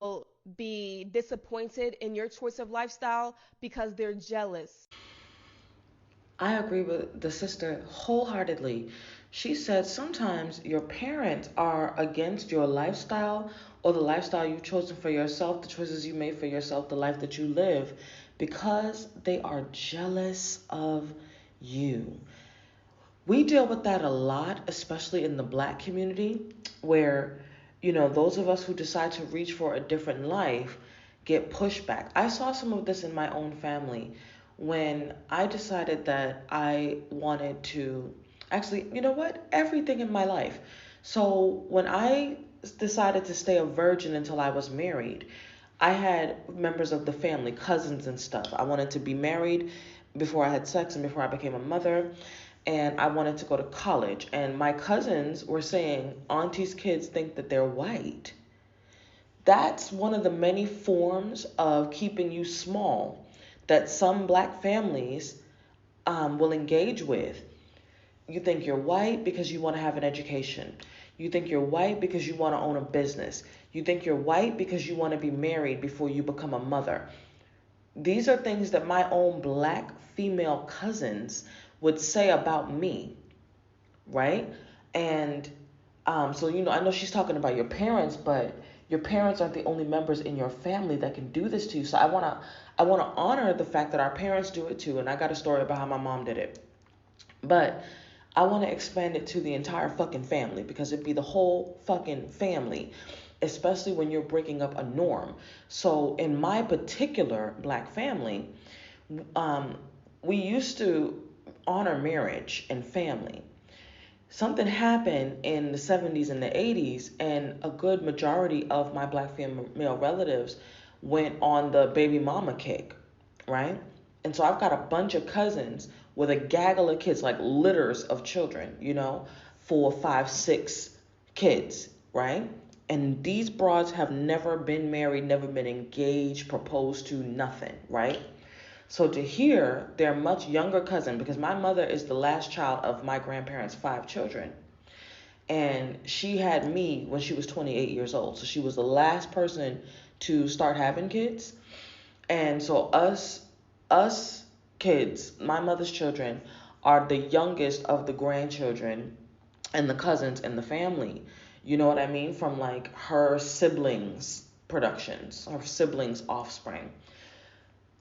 will be disappointed in your choice of lifestyle because they're jealous. I agree with the sister wholeheartedly. She said sometimes your parents are against your lifestyle or the lifestyle you've chosen for yourself, the choices you made for yourself, the life that you live, because they are jealous of you. We deal with that a lot, especially in the black community, where, those of us who decide to reach for a different life get pushback. I saw some of this in my own family when I decided that I wanted to actually, you know what? Everything in my life. So when I decided to stay a virgin until I was married, I had members of the family, cousins and stuff. I wanted to be married before I had sex and before I became a mother. And I wanted to go to college. And my cousins were saying, Auntie's kids think that they're white. That's one of the many forms of keeping you small that some black families will engage with. You think you're white because you want to have an education. You think you're white because you want to own a business. You think you're white because you want to be married before you become a mother. These are things that my own black female cousins would say about me, right? And so, I know she's talking about your parents, but your parents aren't the only members in your family that can do this to you. So I wanna honor the fact that our parents do it too. And I got a story about how my mom did it. But I want to expand it to the entire fucking family because it'd be the whole fucking family, especially when you're breaking up a norm. So in my particular black family, um, we used to honor marriage and family. Something happened in the 70s and the 80s, and a good majority of my black female relatives went on the baby mama kick, right? And so I've got a bunch of cousins with a gaggle of kids, like litters of children, 4, 5, 6 kids, right? And these broads have never been married, never been engaged, proposed to, nothing, right? So to hear their much younger cousin, because my mother is the last child of my grandparents' 5 children, and she had me when she was 28 years old. So she was the last person to start having kids. And so us kids, my mother's children, are the youngest of the grandchildren and the cousins in the family. You know what I mean? From like her siblings' productions, her siblings' offspring.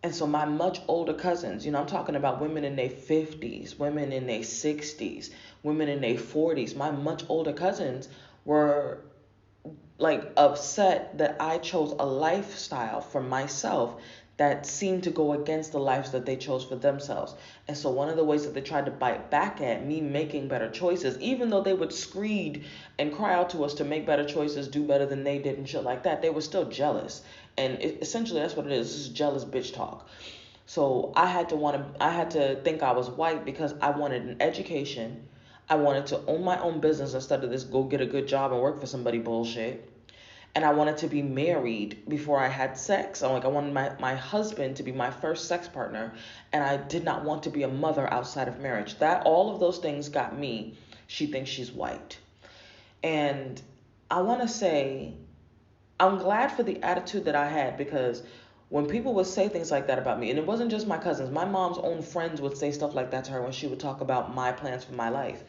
And so my much older cousins, I'm talking about women in their 50s, women in their 60s, women in their 40s. My much older cousins were like upset that I chose a lifestyle for myself that seemed to go against the lives that they chose for themselves. And so one of the ways that they tried to bite back at me making better choices, even though they would screed and cry out to us to make better choices, do better than they did and shit like that, they were still jealous. And essentially that's what it is. This is jealous bitch talk. So I had to think I was white because I wanted an education. I wanted to own my own business instead of this go get a good job and work for somebody bullshit. And I wanted to be married before I had sex. I wanted my husband to be my first sex partner. And I did not want to be a mother outside of marriage. All of those things got me. She thinks she's white. And I want to say, I'm glad for the attitude that I had because when people would say things like that about me, and it wasn't just my cousins, my mom's own friends would say stuff like that to her when she would talk about my plans for my life.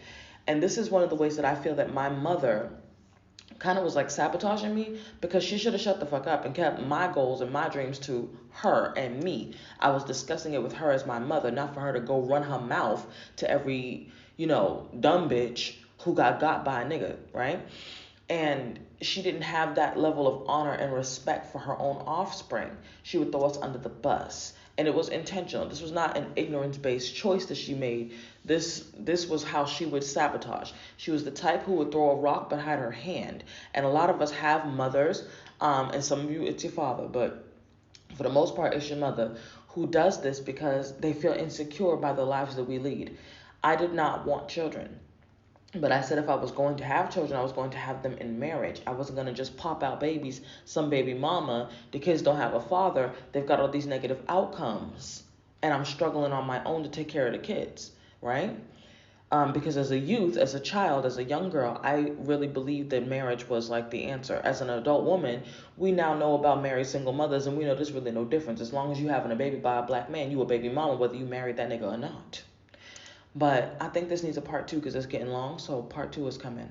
And this is one of the ways that I feel that my mother kind of was like sabotaging me because she should have shut the fuck up and kept my goals and my dreams to her and me. I was discussing it with her as my mother, not for her to go run her mouth to every, dumb bitch who got by a nigga, right? And she didn't have that level of honor and respect for her own offspring. She would throw us under the bus. And it was intentional. This was not an ignorance-based choice that she made. This was how she would sabotage. She was the type who would throw a rock but hide her hand. And a lot of us have mothers, and some of you it's your father, but for the most part it's your mother who does this because they feel insecure by the lives that we lead. I did not want children. But I said if I was going to have children, I was going to have them in marriage. I wasn't going to just pop out babies, some baby mama. The kids don't have a father. They've got all these negative outcomes. And I'm struggling on my own to take care of the kids, right? Because as a youth, as a child, as a young girl, I really believed that marriage was like the answer. As an adult woman, we now know about married single mothers, and we know there's really no difference. As long as you having a baby by a black man, you a baby mama, whether you married that nigga or not. But I think this needs a part two because it's getting long, so part two is coming.